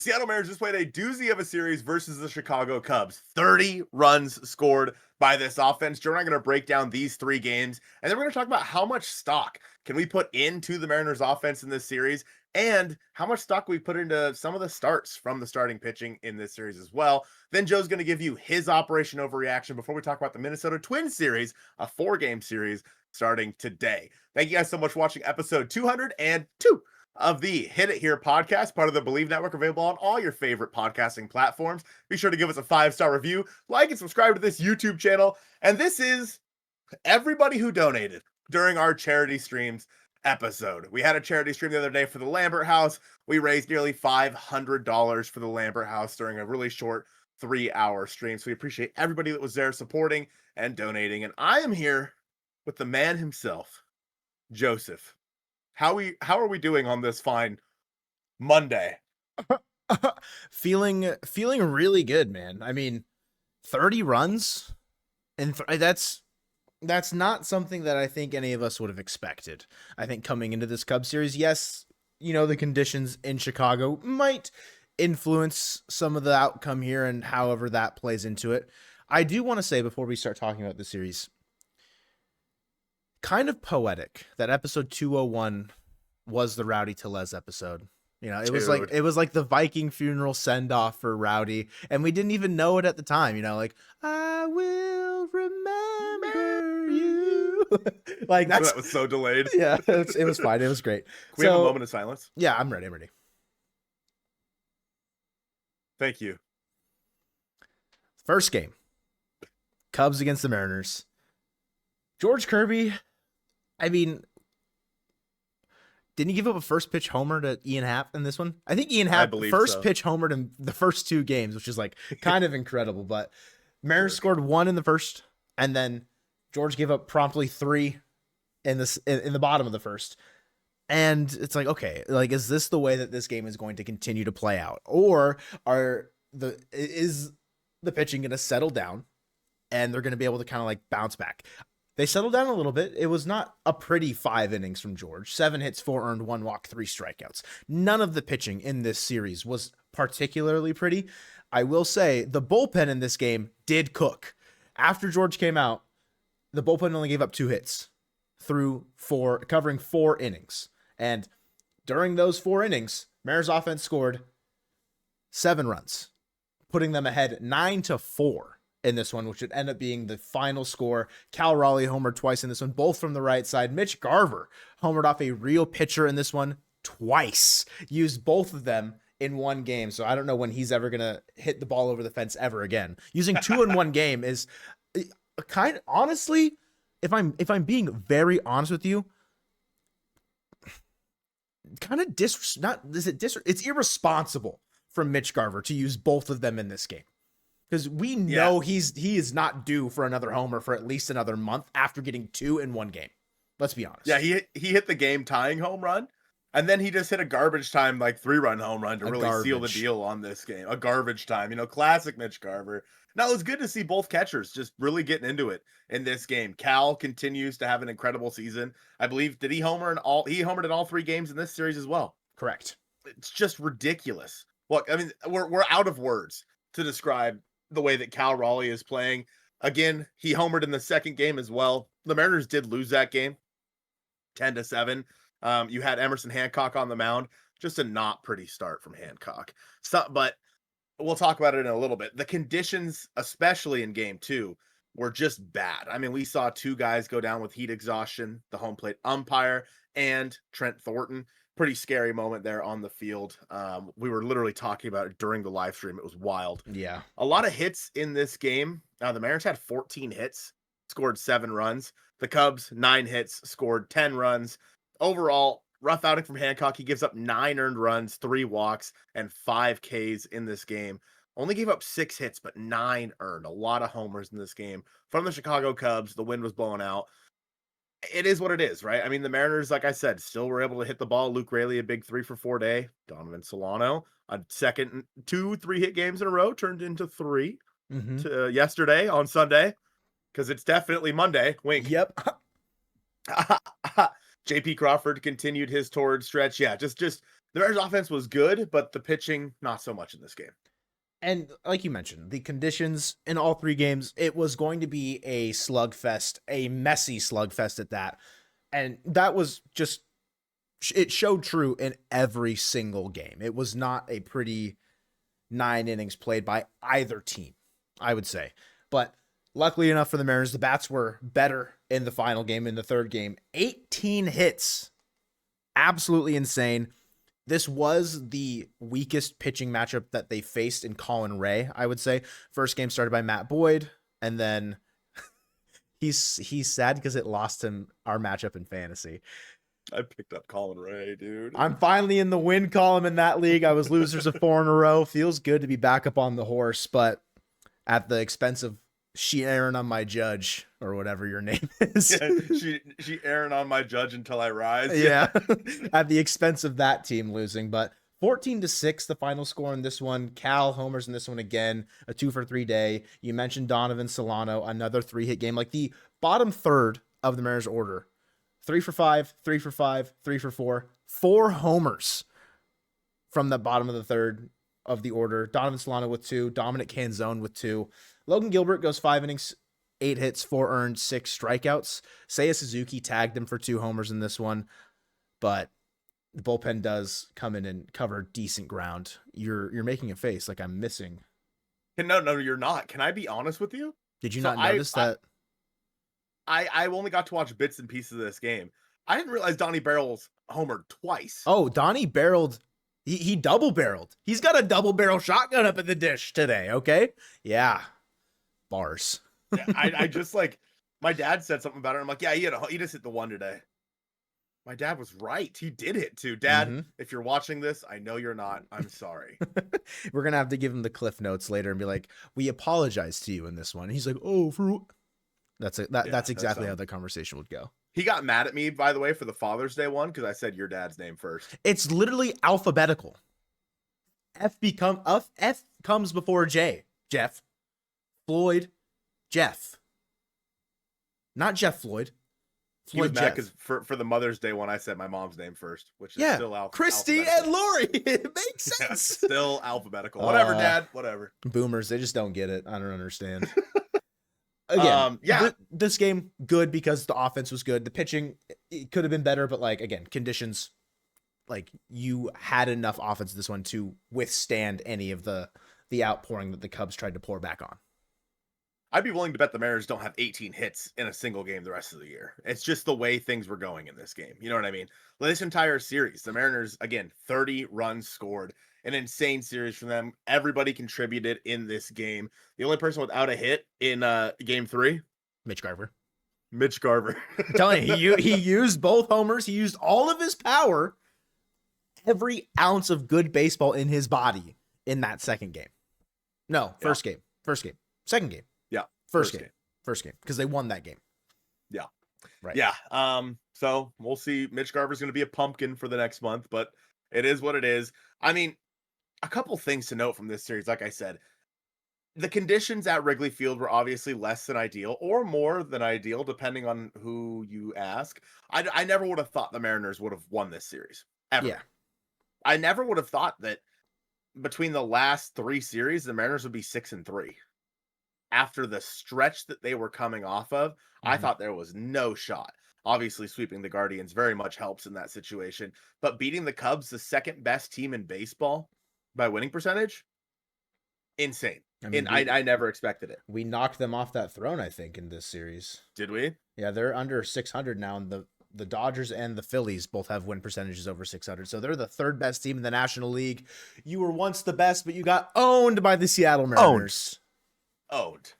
Seattle Mariners just played a doozy of a series versus the Chicago Cubs. 30 runs scored by this offense. Joe and I are going to break down these 3 games, and then we're going to talk about how much stock can we put into the Mariners offense in this series, and how much stock we put into some of the starts from the starting pitching in this series as well. Then Joe's going to give you his Operation Overreaction before we talk about the Minnesota Twins series, a 4-game series starting today. Thank you guys so much for watching episode 202 of the Hit It Here podcast, part of the Bleav Network, available on all your favorite podcasting platforms. Be sure to give us a 5-star review, like and subscribe to this YouTube channel. And this is everybody who donated during our charity streams episode. We had a charity stream the other day for the Lambert House. We raised nearly $500 for the Lambert House during a really short 3-hour stream. So we appreciate everybody that was there supporting and donating. And I am here with the man himself, Joseph. How are we doing on this fine Monday? feeling really good, man. I mean, 30 runs, and that's not something that I think any of us would have expected. I think coming into this Cubs series, yes, the conditions in Chicago might influence some of the outcome here, and however that plays into it. I do want to say before we start talking about the series, kind of poetic that episode 201 was the Rowdy Tellez episode. It was like the Viking funeral send off for Rowdy, and we didn't even know it at the time. Like, I will remember you. Like that was so delayed. Yeah, it was fine. It was great. Can we have a moment of silence? Yeah, I'm ready. Thank you. First game, Cubs against the Mariners. George Kirby, I mean, didn't he give up a first pitch homer to Ian Happ in this one? I think Ian Happ first pitch homered in the first 2 games, which is like kind of incredible. But Mariners scored 1 in the first, and then George gave up promptly 3 in the bottom of the first. And it's like, okay, like, is this the way that this game is going to continue to play out, or is the pitching going to settle down and they're going to be able to kind of like bounce back? They settled down a little bit. It was not a pretty 5 innings from George. 7 hits, 4 earned, 1 walk, 3 strikeouts. None of the pitching in this series was particularly pretty. I will say the bullpen in this game did cook. After George came out, the bullpen only gave up 2 hits covering 4 innings. And during those 4 innings, Mariners offense scored 7 runs, putting them ahead 9-4. In this one, which would end up being the final score. Cal Raleigh homered twice in this one, both from the right side. Mitch Garver homered off a real pitcher in this one twice. Used both of them in one game. So I don't know when he's ever going to hit the ball over the fence ever again. Using 2 in one game is honestly, if I'm being very honest with you, kind of it's irresponsible from Mitch Garver to use both of them in this game. Because we know he is not due for another homer for at least another month after getting 2 in one game. Let's be honest. Yeah, he hit the game tying home run, and then he just hit a garbage time 3-run home run to really seal the deal on this game. A garbage time, classic Mitch Garver. Now it was good to see both catchers just really getting into it in this game. Cal continues to have an incredible season. I Bleav did he homer he homered in all 3 games in this series as well. Correct. It's just ridiculous. Look, I mean, we're out of words to describe the way that Cal Raleigh is playing. Again, he homered in the second game as well. The Mariners did lose that game 10-7. You had Emerson Hancock on the mound. Just a not pretty start from Hancock. But we'll talk about it in a little bit. The conditions, especially in game 2, were just bad. I mean, we saw 2 guys go down with heat exhaustion, the home plate umpire and Trent Thornton. Pretty scary moment there on the field. We were literally talking about it during the live stream. It was wild. Yeah. A lot of hits in this game. The Mariners had 14 hits, scored 7 runs. The Cubs, 9 hits, scored 10 runs. Overall, rough outing from Hancock. He gives up 9 earned runs, 3 walks, and 5 Ks in this game. Only gave up 6 hits, but 9 earned. A lot of homers in this game from the Chicago Cubs. The wind was blowing out. It is what it is, right? I mean, the Mariners, like I said, still were able to hit the ball. Luke Raley, a big 3-for-4 day. Donovan Solano, a second 2 3-hit games in a row, turned into 3 yesterday on Sunday, because it's definitely Monday. Wink. Yep. JP Crawford continued his torrid stretch. Yeah, just The Mariners offense was good, but the pitching, not so much in this game. And like you mentioned, the conditions in all three games, it was going to be a slugfest, a messy slugfest at that. And that was just, it showed true in every single game. It was not a pretty 9 innings played by either team, I would say. But luckily enough for the Mariners, the bats were better in the final game, in the third game. 18 hits. Absolutely insane. This was the weakest pitching matchup that they faced in Colin Ray, I would say. First game started by Matt Boyd, and then he's sad because it lost him our matchup in fantasy. I picked up Colin Ray, dude. I'm finally in the win column in that league. I was losers of 4 in a row. Feels good to be back up on the horse, but at the expense of she Aaron on my judge, or whatever your name is. Yeah, she Aaron on my judge until I rise. Yeah. At the expense of that team losing. But 14-6, the final score in this one. Cal homers in this one again. A 2-for-3 day. You mentioned Donovan Solano, another 3-hit game. Like the bottom third of the Mariners order. 3-for-5, 3-for-5, 3-for-4. 4 homers from the bottom of the third of the order. Donovan Solano with 2. Dominic Canzone with 2. Logan Gilbert goes 5 innings, 8 hits, 4 earned, 6 strikeouts. Seiya Suzuki tagged him for 2 homers in this one, but the bullpen does come in and cover decent ground. You're making a face like I'm missing. No, you're not. Can I be honest with you? Did you not notice that? I only got to watch bits and pieces of this game. I didn't realize Donnie Barrels homered twice. Oh, Donnie barreled. He double barreled. He's got a double barrel shotgun up in the dish today. Okay. Yeah. Bars. Yeah, I just like, my dad said something about it. I'm like, yeah, he just hit the one today. My dad was right. He did hit too. Dad, if you're watching this, I know you're not. I'm sorry. We're going to have to give him the cliff notes later and be like, we apologize to you in this one. And he's like, oh, that's exactly how the conversation would go. He got mad at me, by the way, for the Father's Day one, because I said your dad's name first. It's literally alphabetical. F comes before J. Jeff. Floyd. Jeff. Not Jeff Floyd. He was mad because for the Mother's Day one, I said my mom's name first, which is still Christy and Lori. It makes sense. Yeah, still alphabetical. Whatever, Dad. Whatever. Boomers, they just don't get it. I don't understand. Again, this game good because the offense was good. The pitching, it could have been better, but like again, conditions, like you had enough offense this one to withstand any of the outpouring that the Cubs tried to pour back on. I'd be willing to bet the Mariners don't have 18 hits in a single game the rest of the year. It's just the way things were going in this game. You know what I mean? This entire series, the Mariners, again, 30 runs scored. An insane series for them. Everybody contributed in this game. The only person without a hit in game 3? Mitch Garver. I'm telling you, he used both homers. He used all of his power, every ounce of good baseball in his body in that second game. No, first game. Second game. Yeah. First game. Because they won that game. Yeah. Right. Yeah. So we'll see. Mitch Garver's going to be a pumpkin for the next month, but it is what it is. I mean, a couple things to note from this series. Like I said, the conditions at Wrigley Field were obviously less than ideal or more than ideal, depending on who you ask. I never would have thought the Mariners would have won this series. Ever. Yeah. I never would have thought that between the last 3 series, the Mariners would be 6-3. After the stretch that they were coming off of, I thought there was no shot. Obviously, sweeping the Guardians very much helps in that situation. But beating the Cubs, the second best team in baseball by winning percentage, insane. I mean, I never expected it. We knocked them off that throne, I think, in this series. Did we? Yeah, they're under 600 now, and the Dodgers and the Phillies both have win percentages over 600. So they're the third best team in the National League. You were once the best, but you got owned by the Seattle Mariners. Owned.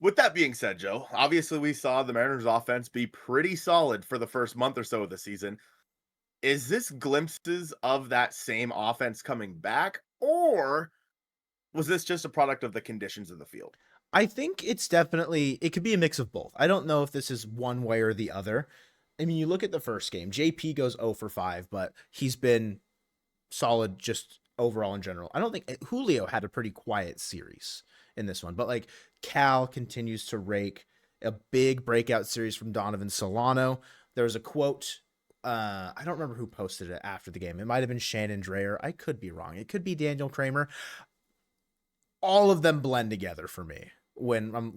With that being said, Joe, obviously we saw the Mariners offense be pretty solid for the first month or so of the season. Is this glimpses of that same offense coming back, or was this just a product of the conditions of the field? I think it could be a mix of both. I don't know if this is one way or the other. I mean, you look at the first game, JP goes 0 for 5, but he's been solid just overall in general. I don't think Julio had a pretty quiet series in this one, but like Cal continues to rake. A big breakout series from Donovan Solano. There was a quote I don't remember who posted it after the game. It might have been Shannon Dreyer. I could be wrong. It could be Daniel Kramer. All of them blend together for me when I'm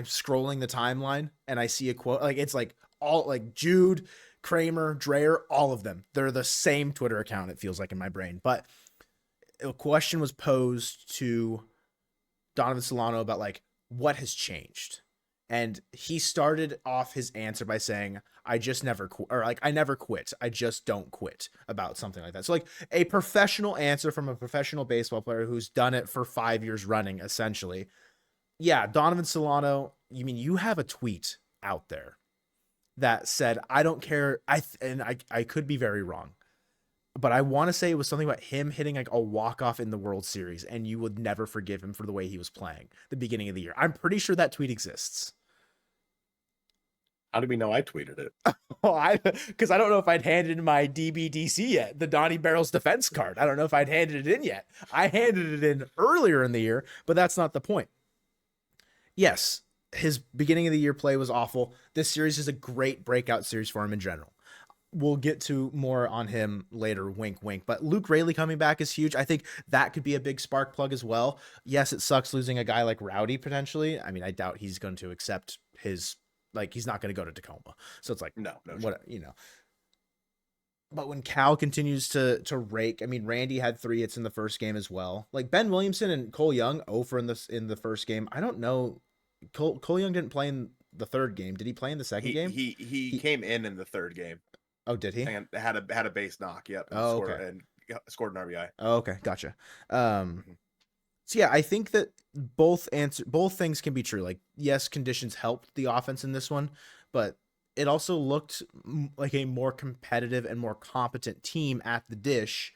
scrolling the timeline and I see a quote. Like it's like all like Jude, Kramer, Dreyer, all of them. They're the same Twitter account, it feels like in my brain. But a question was posed to Donovan Solano about like what has changed. And he started off his answer by saying, I just never quit, or like, I never quit. I just don't quit, about something like that. So like a professional answer from a professional baseball player who's done it for 5 years running, essentially. Yeah. Donovan Solano, you have a tweet out there that said, I don't care. I could be very wrong, but I want to say it was something about him hitting like a walk-off in the World Series, and you would never forgive him for the way he was playing the beginning of the year. I'm pretty sure that tweet exists. How do we know I tweeted it? Because I don't know if I'd handed in my DBDC yet, the Donnie Barrels defense card. I don't know if I'd handed it in yet. I handed it in earlier in the year, but that's not the point. Yes, his beginning of the year play was awful. This series is a great breakout series for him in general. We'll get to more on him later, wink, wink. But Luke Raley coming back is huge. I think that could be a big spark plug as well. Yes, it sucks losing a guy like Rowdy potentially. I mean, I doubt he's going to accept his, like, he's not going to go to Tacoma. So it's like, no, what, But when Cal continues to rake, I mean, Randy had 3 hits in the first game as well. Like Ben Williamson and Cole Young, 0 for in the first game. I don't know. Cole Young didn't play in the third game. Did he play in the second game? He came in the third game. Oh, did he? And had a base knock. Yep. Oh, scored, okay. And scored an RBI. Oh, okay, gotcha. So yeah, I think that both things can be true. Like, yes, conditions helped the offense in this one, but it also looked like a more competitive and more competent team at the dish.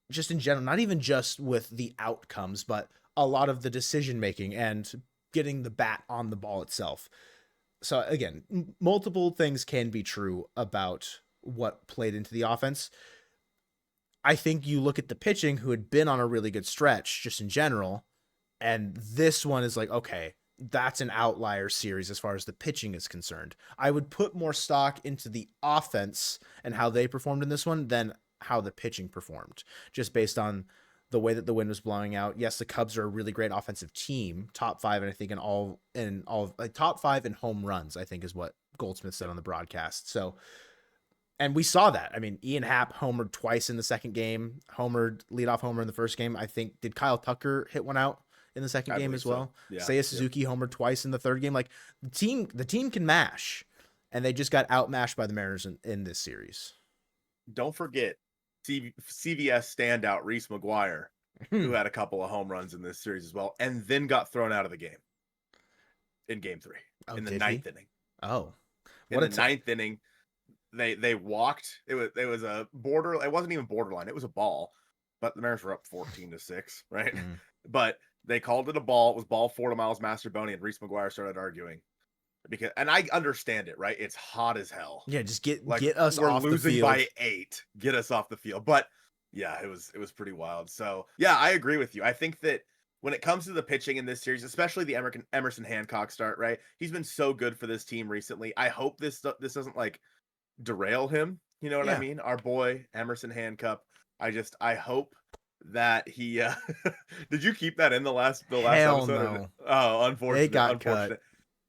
Just in general, not even just with the outcomes, but a lot of the decision making and getting the bat on the ball itself. So again, multiple things can be true about what played into the offense. I think you look at the pitching, who had been on a really good stretch just in general, and this one is like, okay, that's an outlier series as far as the pitching is concerned. I would put more stock into the offense and how they performed in this one than how the pitching performed, just based on the way that the wind was blowing out. Yes, the Cubs are a really great offensive team, top 5, and I think top 5 in home runs, I think is what Goldsmith said on the broadcast. So, and we saw that. I mean, Ian Happ homered twice in the second game, leadoff homer in the first game. I think, did Kyle Tucker hit one out in the second game as well? So. Yeah. Seiya Suzuki homered twice in the third game. Like, the team can mash, and they just got outmashed by the Mariners in this series. Don't forget CVS standout Reese McGuire, who had a couple of home runs in this series as well, and then got thrown out of the game in game 3 in the 9th inning. Oh, in the 9th inning, they walked. It was a border. It wasn't even borderline. It was a ball, but the Mariners were up 14-6, right? But they called it a ball. It was ball 4 to Miles Masterboni, and Reese McGuire started arguing. And I understand it, right? It's hot as hell. Yeah, just get us off the field. We're losing by 8. Get us off the field. But yeah, it was pretty wild. So yeah, I agree with you. I think that when it comes to the pitching in this series, especially the Emerson Hancock start, right? He's been so good for this team recently. I hope this doesn't like derail him. You know what I mean? Our boy Emerson Hancock. I hope that he did you keep that in the last Hell episode? No. Oh, unfortunate. It got cut.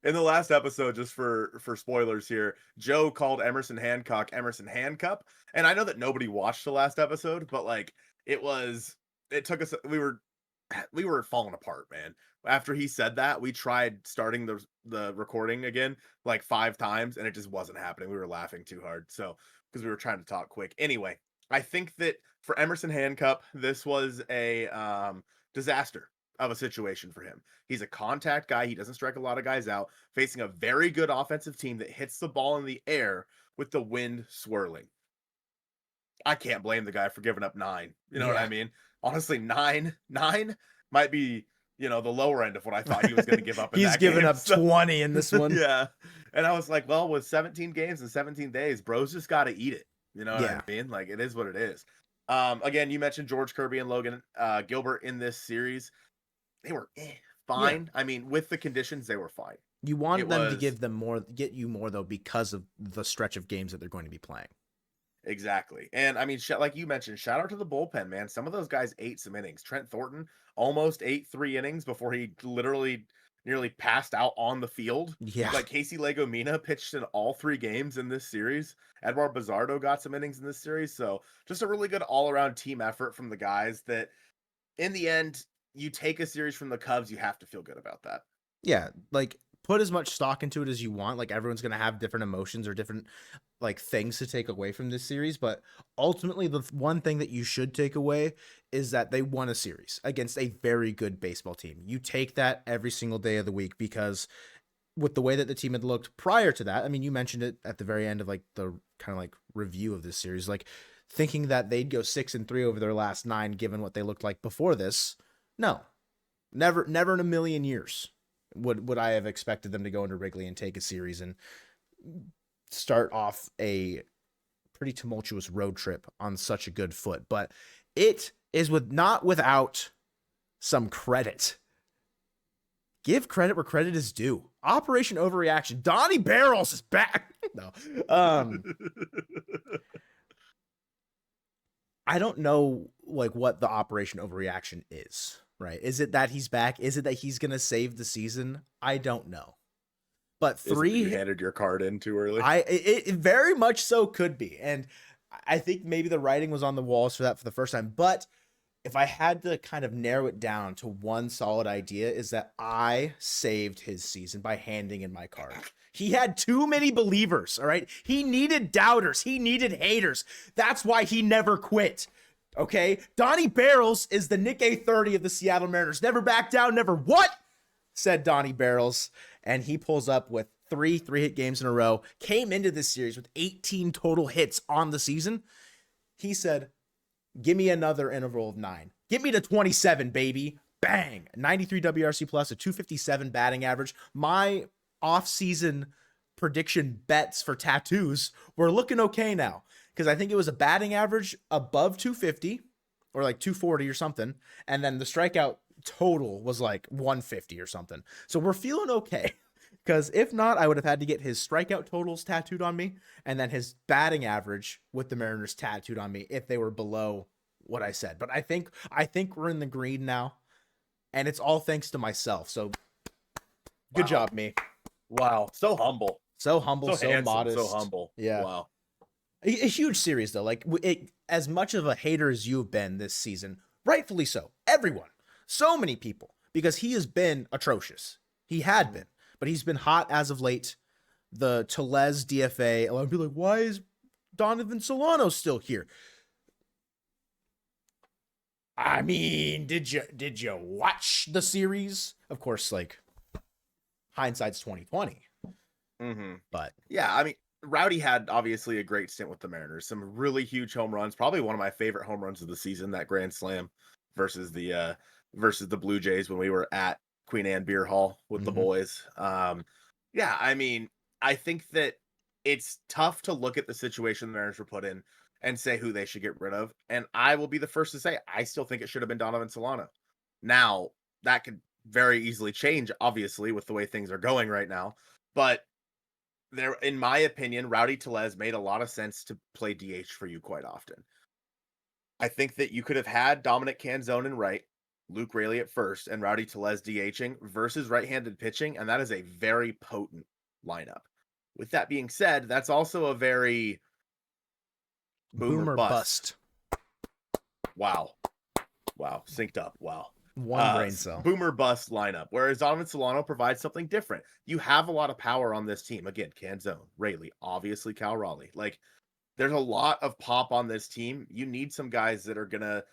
In the last episode, just for spoilers here, Joe called Emerson Hancock Emerson Hancup. And I know that nobody watched the last episode, but like it took us, we were falling apart, man. After he said that, we tried starting the recording again like 5 times, and it just wasn't happening. We were laughing too hard. So, because we were trying to talk quick. Anyway, I think that for Emerson Hancup, this was a disaster of a situation for him. He's a contact guy. He doesn't strike a lot of guys out, facing a very good offensive team that hits the ball in the air with the wind swirling. I can't blame the guy for giving up 9. You know what I mean? Honestly, 9 might be, the lower end of what I thought he was going to give up. He's given up 20 in this one. Yeah. And I was like, well, with 17 games in 17 days, bro's just got to eat it. You know what I mean? Like, it is what it is. Again, you mentioned George Kirby and Logan Gilbert in this series. They were fine. Yeah. I mean, with the conditions, they were fine. You want them to get you more though, because of the stretch of games that they're going to be playing. Exactly. And I mean, like you mentioned, shout out to the bullpen, man. Some of those guys ate some innings. Trent Thornton almost ate 3 innings before he literally nearly passed out on the field. Yeah. Like Casey Legomina pitched in all 3 games in this series. Edward Bizardo got some innings in this series. So just a really good all-around team effort from the guys that in the end, you take a series from the Cubs, you have to feel good about that. Yeah. Like, put as much stock into it as you want. Like, everyone's going to have different emotions or different like things to take away from this series, but ultimately the one thing that you should take away is that they won a series against a very good baseball team. You take that every single day of the week, because with the way that the team had looked prior to that, I mean, you mentioned it at the very end of like the kind of like review of this series, like thinking that they'd go 6-3 over their last 9 given what they looked like before this. No, never in a million years would I have expected them to go into Wrigley and take a series and start off a pretty tumultuous road trip on such a good foot. But it is not without some credit. Give credit where credit is due. Operation Overreaction. Donnie Barrels is back. No. I don't know like what the Operation Overreaction is, right? Is it that he's back? Is it that he's going to save the season? I don't know. But 3, you handed your card in too early. It very much so could be. And I think maybe the writing was on the walls for that for the first time. But if I had to kind of narrow it down to one solid idea, is that I saved his season by handing in my card. He had too many believers, all right? He needed doubters. He needed haters. That's why he never quit. Okay? Donnie Barrels is the Nick A30 of the Seattle Mariners. Never back down, never what? Said Donnie Barrels. And he pulls up with 3 3-hit games in a row, came into this series with 18 total hits on the season. He said, give me another interval of 9. Get me to 27, baby. Bang. 93 WRC plus, a 257 batting average. My off-season prediction bets for tattoos were looking okay now, because I think it was a batting average above 250 or like 240 or something. And then the strikeout total was like 150 or something. So we're feeling okay, because if not, I would have had to get his strikeout totals tattooed on me and then his batting average with the Mariners tattooed on me if they were below what I said. But I think we're in the green now, and it's all thanks to myself. So good job, me. Wow. So humble. So handsome, modest. So humble. Yeah. Wow. A huge series though. Like as much of a hater as you've been this season, rightfully so. Everyone. So many people, because he has been atrocious. He had been, but he's been hot as of late. The Tellez DFA, a lot of people are like, why is Donovan Solano still here? I mean, did you watch the series? Of course, like hindsight's 2020. Mm-hmm. But yeah, I mean, Rowdy had obviously a great stint with the Mariners. Some really huge home runs. Probably one of my favorite home runs of the season, that grand slam versus the Blue Jays when we were at Queen Anne Beer Hall with the boys. Yeah, I mean, I think that it's tough to look at the situation the Mariners were put in and say who they should get rid of. And I will be the first to say, I still think it should have been Donovan Solano. Now, that could very easily change, obviously, with the way things are going right now. But there, in my opinion, Rowdy Tellez made a lot of sense to play DH for you quite often. I think that you could have had Dominic Canzone in right, Luke Raley at first, and Rowdy Tellez DHing versus right-handed pitching, and that is a very potent lineup. With that being said, that's also a very boomer bust. Wow. Synced up. Wow. One brain cell. Boomer bust lineup. Whereas Donovan Solano provides something different. You have a lot of power on this team. Again, Canzone, Raley, obviously Cal Raleigh. Like, there's a lot of pop on this team. You need some guys that are going to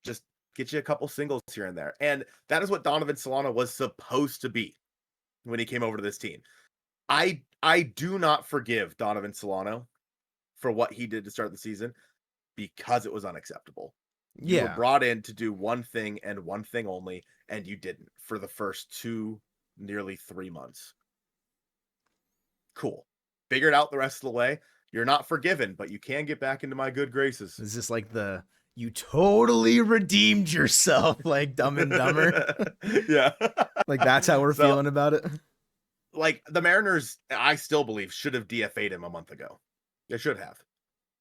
just get you a couple singles here and there. And that is what Donovan Solano was supposed to be when he came over to this team. I do not forgive Donovan Solano for what he did to start the season, because it was unacceptable. You were brought in to do one thing and one thing only, and you didn't for the first 2, nearly 3 months. Cool. Figure it out the rest of the way. You're not forgiven, but you can get back into my good graces. Is this like you totally redeemed yourself, like Dumb and Dumber? Yeah. Like that's how we're feeling about it. like the Mariners, I still Bleav should have DFA'd him a month ago. They should have.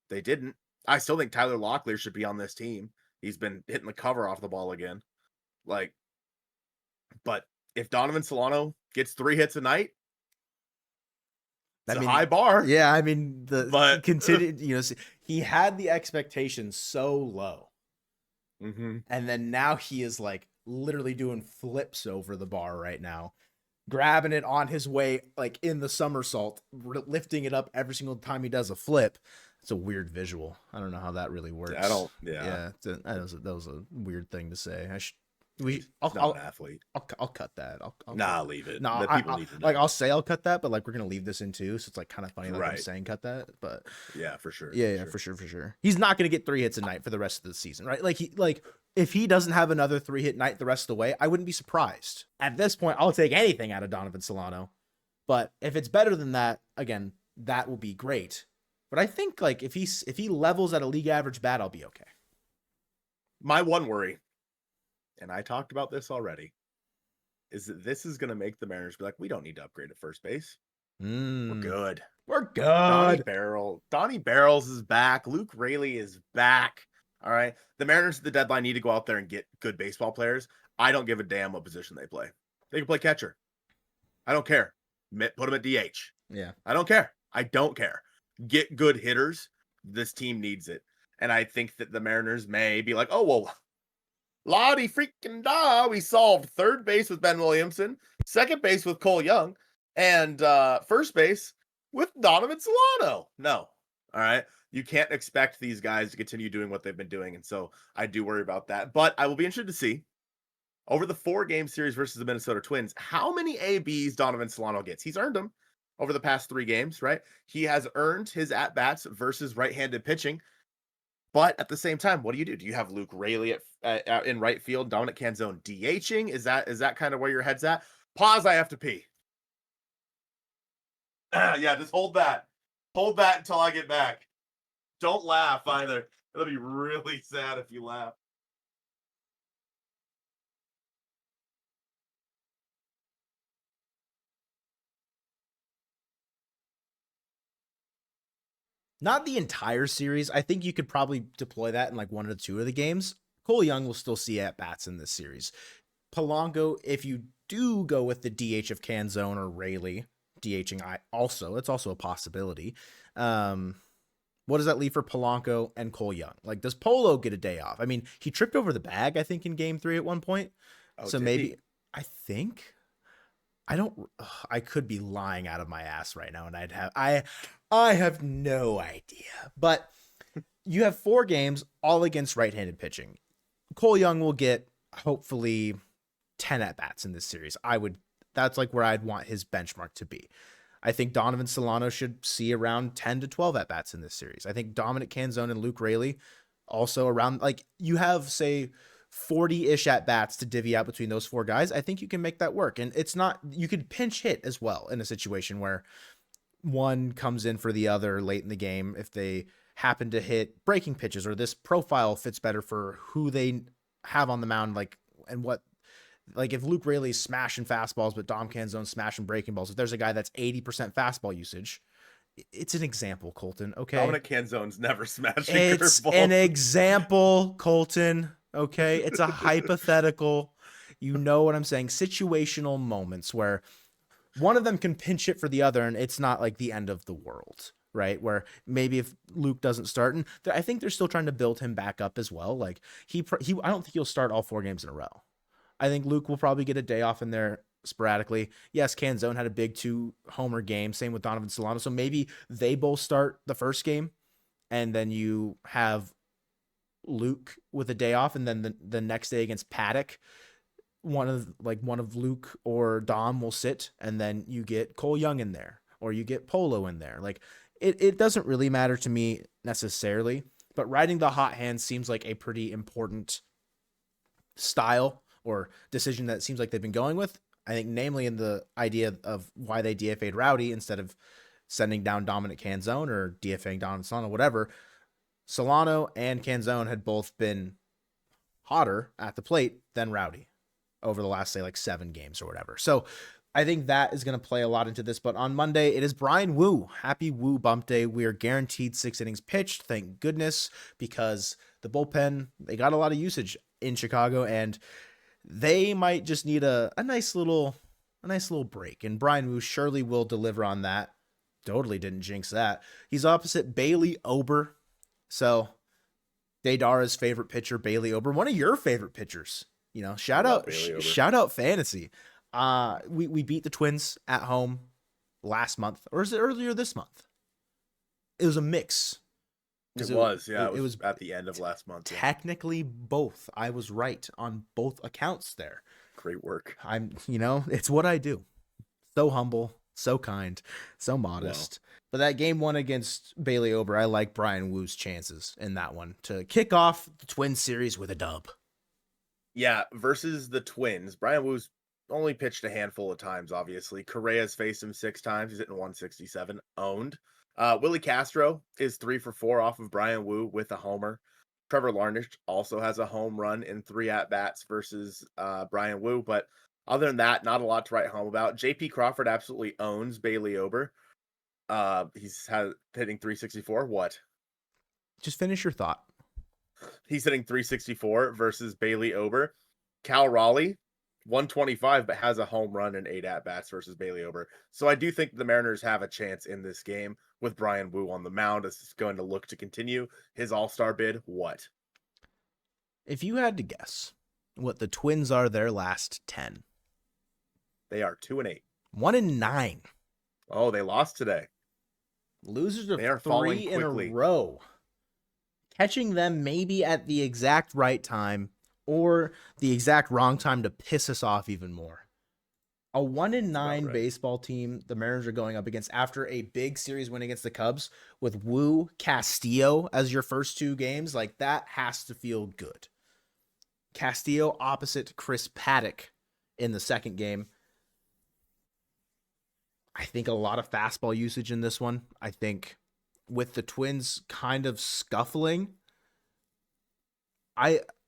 They didn't. I still think Tyler Locklear should be on this team. He's been hitting the cover off the ball again. Like, but if Donovan Solano gets 3 hits a night, it's a high bar. Yeah, I mean, but continued, he had the expectations so low. Mm-hmm. And then now he is like literally doing flips over the bar right now, grabbing it on his way, like in the somersault, lifting it up every single time he does a flip. It's a weird visual. I don't know how that really works. Yeah. That was a weird thing to say. I'll an athlete. I'll cut that. I'll leave it. No, I'll say I'll cut that, but like we're gonna leave this in too, so it's like kind of funny. Like I'm saying cut that, but yeah, for sure. Yeah, for sure. He's not gonna get 3 hits a night for the rest of the season, right? Like if he doesn't have another 3-hit night the rest of the way, I wouldn't be surprised. At this point, I'll take anything out of Donovan Solano, but if it's better than that, again, that will be great. But I think like if he levels at a league average bat, I'll be okay. My one worry, and I talked about this already, is that this is going to make the Mariners be like, we don't need to upgrade at first base. We're good. Donnie Barrels is back. Luke Wrigley is back. All right. The Mariners at the deadline need to go out there and get good baseball players. I don't give a damn what position they play. They can play catcher. I don't care. Put them at DH. Yeah. I don't care. Get good hitters. This team needs it. And I think that the Mariners may be like, oh, well, Lottie freaking da. We solved third base with Ben Williamson, second base with Cole Young, and first base with Donovan Solano. No. All right. You can't expect these guys to continue doing what they've been doing. And so I do worry about that. But I will be interested to see over the 4-game series versus the Minnesota Twins, how many ABs Donovan Solano gets. He's earned them over the past 3 games, right? He has earned his at-bats versus right-handed pitching. But at the same time, what do? Do you have Luke Wrigley in right field, Dominic Canzone DHing? Is that kind of where your head's at? Pause, I have to pee. Yeah, just hold that. Hold that until I get back. Don't laugh either. It'll be really sad if you laugh. Not the entire series. I think you could probably deploy that in like 1 or 2 of the games. Cole Young will still see at-bats in this series. Polanco, if you do go with the DH of Canzone or Wrigley, DHing it's also a possibility. What does that leave for Polanco and Cole Young? Like, does Polo get a day off? I mean, he tripped over the bag, I think, in game 3 at one point. So maybe, I could be lying out of my ass right now, and I have no idea. But you have 4 games all against right-handed pitching. Cole Young will get hopefully 10 at-bats in this series. That's like where I'd want his benchmark to be. I think Donovan Solano should see around 10 to 12 at-bats in this series. I think Dominic Canzone and Luke Wrigley also around, like, you have, say, 40-ish at-bats to divvy out between those 4 guys. I think you can make that work. And it's not, you could pinch hit as well in a situation where one comes in for the other late in the game if they happen to hit breaking pitches, or this profile fits better for who they have on the mound, like, and what, like, if Luke Wrigley's smashing fastballs, but Dom Canzone's smashing breaking balls, if there's a guy that's 80% fastball usage, it's an example, Colton. Okay. Dominic Canzone's never smashing It's curveballs. An example, Colton. Okay. It's a hypothetical. You know what I'm saying? Situational moments where one of them can pinch it for the other, and it's not like the end of the world, right? Where maybe if Luke doesn't start, and I think they're still trying to build him back up as well. Like I don't think he'll start all 4 games in a row. I think Luke will probably get a day off in there sporadically. Yes, Canzone had a big 2-homer game. Same with Donovan Solano. So maybe they both start the first game, and then you have Luke with a day off, and then the next day against Paddock, one of Luke or Dom will sit, and then you get Cole Young in there, or you get Polo in there. Like, it doesn't really matter to me necessarily, but riding the hot hand seems like a pretty important style or decision that seems like they've been going with. I think namely in the idea of why they DFA'd Rowdy instead of sending down Dominic Canzone or DFAing Donovan Solano, whatever. Solano and Canzone had both been hotter at the plate than Rowdy over the last, say, like 7 games or whatever. So I think that is going to play a lot into this. But on Monday, it is Brian Wu. Happy Wu bump day. We are guaranteed 6 innings pitched. Thank goodness, because the bullpen, they got a lot of usage in Chicago, and they might just need a nice little break. And Brian Wu surely will deliver on that. Totally didn't jinx that. He's opposite Bailey Ober. So Daydara's favorite pitcher, Bailey Ober, one of your favorite pitchers. You know, shout out fantasy. We beat the Twins at home last month, or is it earlier this month? It was a mix. It was at the end of last month. Technically both. I was right on both accounts there. Great work. It's what I do. So humble, so kind, so modest. Wow. But that game 1 against Bailey Ober, I like Brian Wu's chances in that one to kick off the Twins series with a dub. Yeah, versus the Twins, Brian Wu's only pitched a handful of times, obviously. Correa's faced him 6 times. He's hitting 167, owned. Willie Castro is 3 for 4 off of Brian Wu with a homer. Trevor Larnach also has a home run in 3 at-bats versus Brian Wu. But other than that, not a lot to write home about. J.P. Crawford absolutely owns Bailey Ober. He's hitting 364. What? Just finish your thought. He's hitting 364 versus Bailey Ober. Cal Raleigh, 125, but has a home run and 8 at-bats versus Bailey Ober. So I do think the Mariners have a chance in this game with Brian Wu on the mound. It's going to look to continue his all-star bid. What? If you had to guess what the Twins are their last 10. They are 2-8. 1-9. Oh, they lost today. Losers of 3 in a row. Catching them maybe at the exact right time or the exact wrong time to piss us off even more. A 1-9 baseball team the Mariners are going up against after a big series win against the Cubs with Wu Castillo as your first 2 games. Like, that has to feel good. Castillo opposite Chris Paddock in the second game. I think a lot of fastball usage in this one. I think with the Twins kind of scuffling,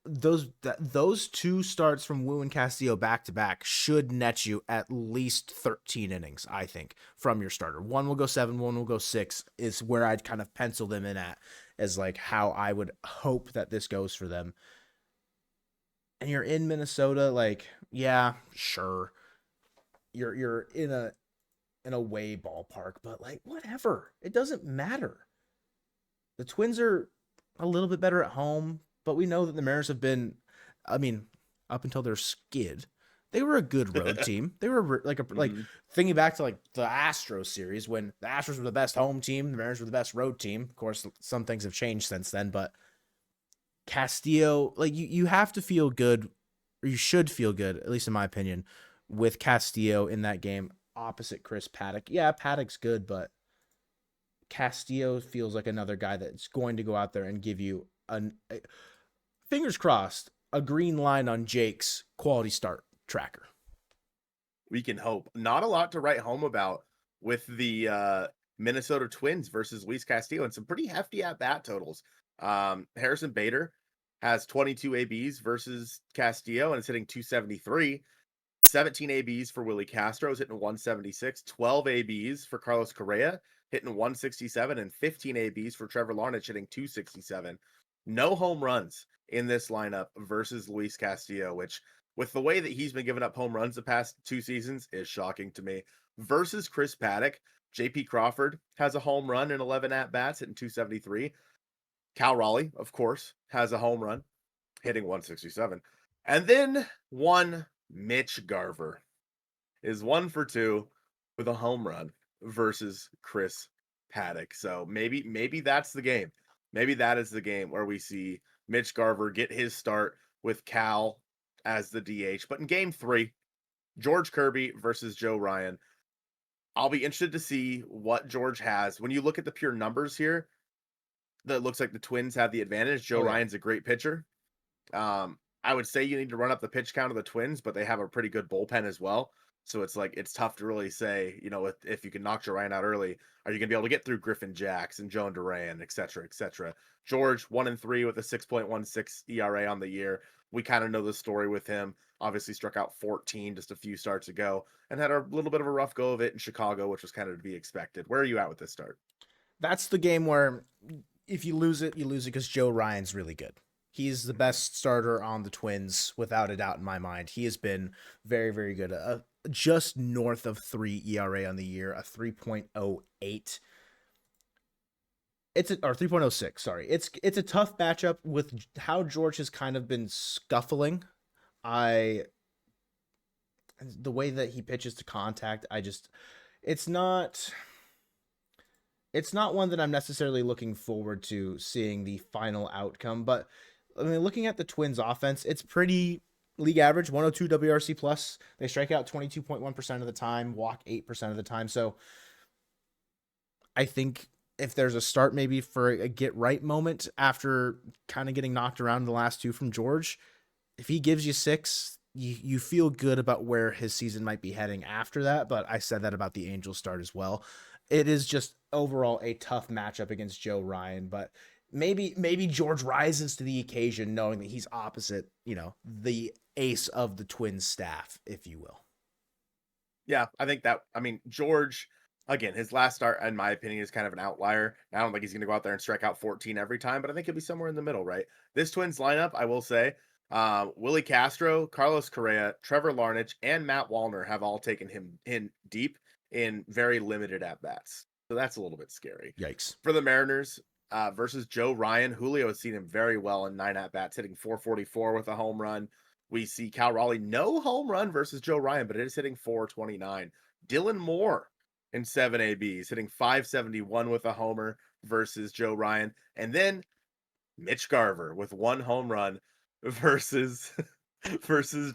those 2 starts from Wu and Castillo back to back should net you at least 13 innings, I think, from your starter. 1 will go 7, 1 will go 6 is where I'd kind of pencil them in at as like how I would hope that this goes for them. And you're in Minnesota, like, yeah, sure. You're in a away ballpark, but like, whatever. It doesn't matter. The Twins are a little bit better at home, but we know that the Mariners have been, up until their skid, they were a good road team. They were like thinking back to like the Astros series when the Astros were the best home team, the Mariners were the best road team. Of course, some things have changed since then, but Castillo, like you have to feel good, or you should feel good, at least in my opinion, with Castillo in that game opposite Chris Paddock. Yeah, Paddock's good, but Castillo feels like another guy that's going to go out there and give you fingers crossed, a green line on Jake's quality start tracker. We can hope. Not a lot to write home about with the Minnesota Twins versus Luis Castillo and some pretty hefty at-bat totals. Harrison Bader has 22 ABs versus Castillo and is hitting 273. 17 ABs for Willie Castro is hitting 176. 12 ABs for Carlos Correa hitting 167, and 15 ABs for Trevor Larnach hitting 267. No home runs in this lineup versus Luis Castillo, which with the way that he's been giving up home runs the past 2 seasons is shocking to me. Versus Chris Paddock, J.P. Crawford has a home run in 11 at-bats hitting 273. Cal Raleigh, of course, has a home run hitting 167. And then one Mitch Garver is 1 for 2 with a home run versus Chris Paddock. So maybe that's the game. Maybe that is the game where we see Mitch Garver get his start with Cal as the DH. But in game 3, George Kirby versus Joe Ryan. I'll be interested to see what George has. When you look at the pure numbers here, that looks like the Twins have the advantage. Joe Ryan's a great pitcher. I would say you need to run up the pitch count of the Twins, but they have a pretty good bullpen as well. So it's like it's tough to really say, if you can knock Joe Ryan out early, are you going to be able to get through Griffin Jacks and Joan Duran, et cetera, et cetera. George 1-3 with a 6.16 ERA on the year. We kind of know the story with him. Obviously struck out 14 just a few starts ago and had a little bit of a rough go of it in Chicago, which was kind of to be expected. Where are you at with this start? That's the game where if you lose it because Joe Ryan's really good. He's the best starter on the Twins, without a doubt in my mind. He has been very, very good. Just north of 3 ERA on the year, a 3.08. Or 3.06, sorry. It's a tough matchup with how George has kind of been scuffling. The way that he pitches to contact, it's not one that I'm necessarily looking forward to seeing the final outcome. But I mean, looking at the Twins offense, it's pretty league average, 102 WRC plus. They strike out 22.1% of the time, walk 8% of the time. So I think if there's a start maybe for a get right moment after kind of getting knocked around the last two from George, if he gives you 6, you feel good about where his season might be heading after that. But I said that about the Angels start as well. It is just overall a tough matchup against Joe Ryan, but maybe George rises to the occasion knowing that he's opposite, the ace of the Twins staff, if you will. Yeah, George, again, his last start, in my opinion, is kind of an outlier. I don't think he's going to go out there and strike out 14 every time, but I think he'll be somewhere in the middle, right? This Twins lineup, I will say, Willie Castro, Carlos Correa, Trevor Larnach, and Matt Wallner have all taken him in deep in very limited at-bats. So that's a little bit scary. Yikes. For the Mariners versus Joe Ryan, Julio has seen him very well in 9 at-bats, hitting 444 with a home run. We see Cal Raleigh, no home run versus Joe Ryan, but it is hitting 429. Dylan Moore in 7 ABs, hitting 571 with a homer versus Joe Ryan. And then Mitch Garver with 1 home run versus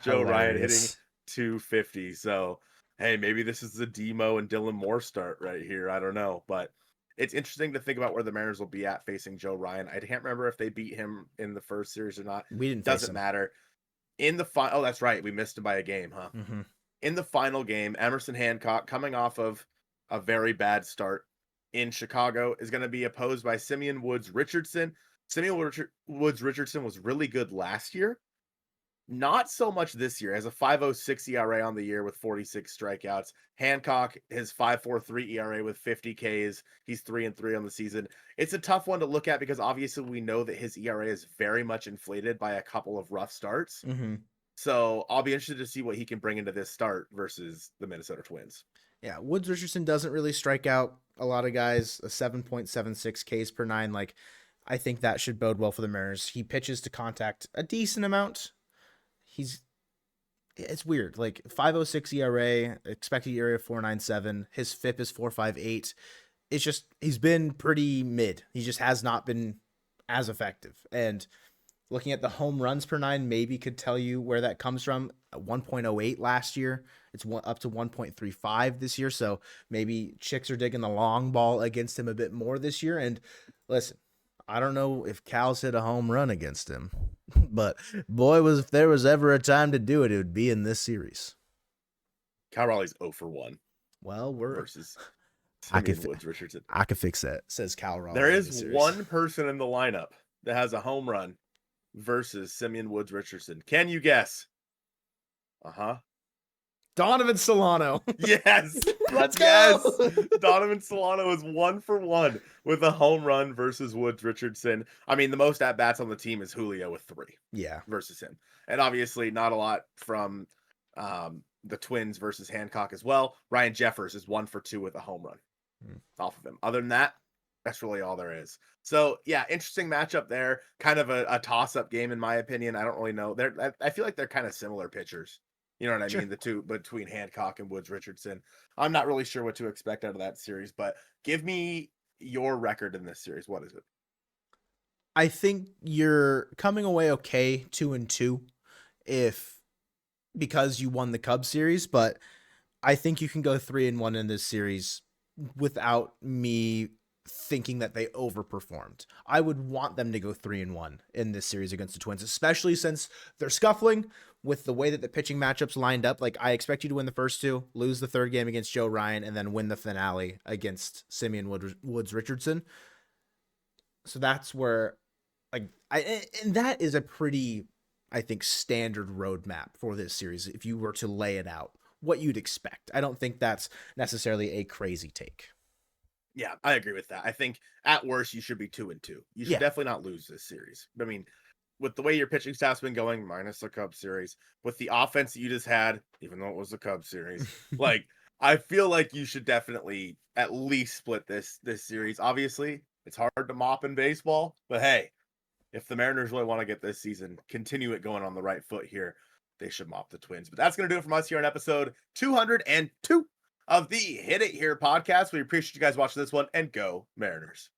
Joe Ryan, hitting 250. So, hey, maybe this is the Demo and Dylan Moore start right here. I don't know, but it's interesting to think about where the Mariners will be at facing Joe Ryan. I can't remember if they beat him in the first series or not. We didn't. Doesn't matter. In the final, oh, that's right, we missed him by a game, huh? Mm-hmm. In the final game, Emerson Hancock, coming off of a very bad start in Chicago, is going to be opposed by Simeon Woods Richardson. Simeon Woods Richardson was really good last year. Not so much this year. Has a 5.06 ERA on the year with 46 strikeouts. Hancock has 5.43 ERA with 50 Ks. He's 3-3 on the season. It's a tough one to look at because obviously we know that his ERA is very much inflated by a couple of rough starts. Mm-hmm. So I'll be interested to see what he can bring into this start versus the Minnesota Twins. Yeah, Woods Richardson doesn't really strike out a lot of guys. A 7.76 Ks per 9. Like, I think that should bode well for the Mariners. He pitches to contact a decent amount. It's weird. Like 5.06 ERA, expected ERA of 4.97. His FIP is 4.58. It's just, he's been pretty mid. He just has not been as effective. And looking at the home runs per 9 maybe could tell you where that comes from. 1.08 last year. It's up to 1.35 this year. So maybe chicks are digging the long ball against him a bit more this year. And listen, I don't know if Cal's hit a home run against him, but boy, if there was ever a time to do it, it would be in this series. Cal Raleigh's 0 for 1. Well, versus Woods Richardson. I could fix that, says Cal Raleigh. There is one person in the lineup that has a home run versus Simeon Woods Richardson. Can you guess? Donovan Solano. Yes. Let's go. Donovan Solano is 1 for 1 with a home run versus Woods Richardson. I mean, the most at-bats on the team is Julio with 3. Yeah. Versus him. And obviously not a lot from the Twins versus Hancock as well. Ryan Jeffers is 1 for 2 with a home run off of him. Other than that, that's really all there is. So, yeah, interesting matchup there. Kind of a toss-up game, in my opinion. I don't really know. I feel like they're kind of similar pitchers. You know what I mean? The two between Hancock and Woods Richardson. I'm not really sure what to expect out of that series, but give me your record in this series. What is it? I think you're coming away okay 2-2 because you won the Cubs series, but I think you can go 3-1 in this series without me thinking that they overperformed. I would want them to go 3-1 in this series against the Twins, especially since they're scuffling. with the way that the pitching matchups lined up, like I expect you to win the first two, lose the third game against Joe Ryan, and then win the finale against Simeon Woods Richardson. So that's where, like, and that is a pretty, I think, standard roadmap for this series. If you were to lay it out, what you'd expect. I don't think that's necessarily a crazy take. Yeah, I agree with that. I think at worst you should be 2-2. You should definitely not lose this series. I mean, with the way your pitching staff's been going, minus the Cubs series, with the offense that you just had, even though it was the Cubs series, like I feel like you should definitely at least split this series. Obviously, it's hard to mop in baseball, but hey, if the Mariners really want to get this season, continue it going on the right foot here, they should mop the Twins. But that's going to do it from us here on episode 202 of the Hit It Here podcast. We appreciate you guys watching this one, and go Mariners.